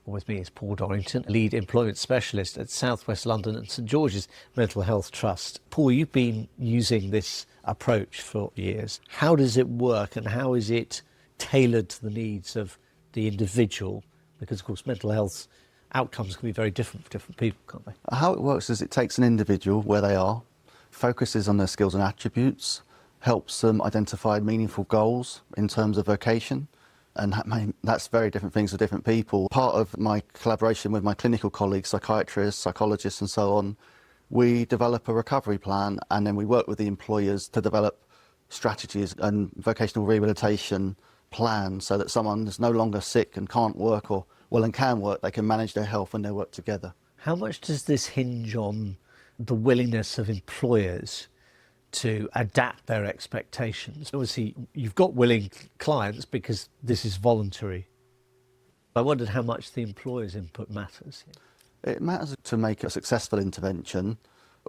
With me is Paul Dorrington, lead employment specialist at South West London and St George's Mental Health Trust. Paul, you've been using this approach for years. How does it work and how is it tailored to the needs of the individual? Because, of course, mental health outcomes can be very different for different people, can't they? How it works is it takes an individual where they are, focuses on their skills and attributes, helps them identify meaningful goals in terms of vocation, and that's very different things for different people. Part of my collaboration with my clinical colleagues, psychiatrists, psychologists and so on, we develop a recovery plan and then we work with the employers to develop strategies and vocational rehabilitation plans so that someone is no longer sick and can't work and can work, they can manage their health and their work together. How much does this hinge on the willingness of employers to adapt their expectations? Obviously, you've got willing clients because this is voluntary. I wondered how much the employer's input matters. It matters to make a successful intervention.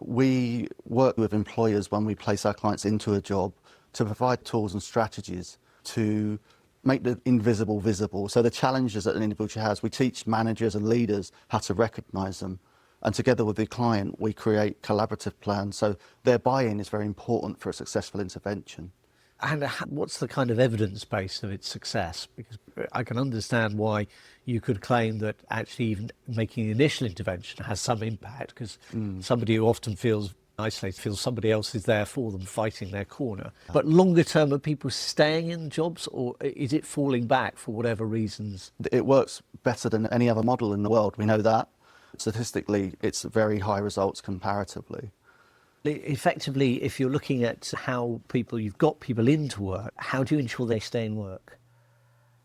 We work with employers when we place our clients into a job to provide tools and strategies to make the invisible visible. So the challenges that an individual has, we teach managers and leaders how to recognise them. And together with the client, we create collaborative plans. So their buy-in is very important for a successful intervention. And what's the kind of evidence base of its success? Because I can understand why you could claim that actually even making the initial intervention has some impact, because somebody who often feels isolated feels somebody else is there for them fighting their corner. But longer term, are people staying in jobs or is it falling back for whatever reasons? It works better than any other model in the world, we know that. Statistically, it's very high results comparatively. Effectively, if you're looking at how you've got people into work, how do you ensure they stay in work?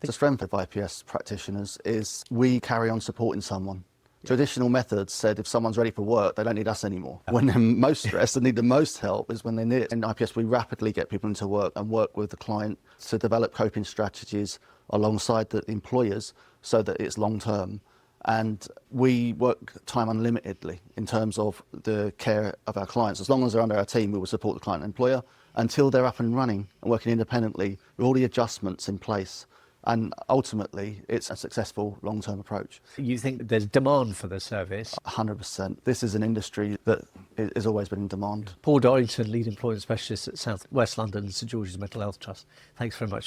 The strength of IPS practitioners is we carry on supporting someone. Traditional methods said if someone's ready for work, they don't need us anymore. When they're most stressed and need the most help is when they need it. In IPS, we rapidly get people into work and work with the client to develop coping strategies alongside the employers so that it's long term. And we work time unlimitedly in terms of the care of our clients. As long as they're under our team, we will support the client and employer until they're up and running and working independently with all the adjustments in place. And ultimately, it's a successful long-term approach. You think there's demand for the service? 100%. This is an industry that has always been in demand. Paul Dorrington, lead employment specialist at South West London and St George's Mental Health Trust. Thanks very much.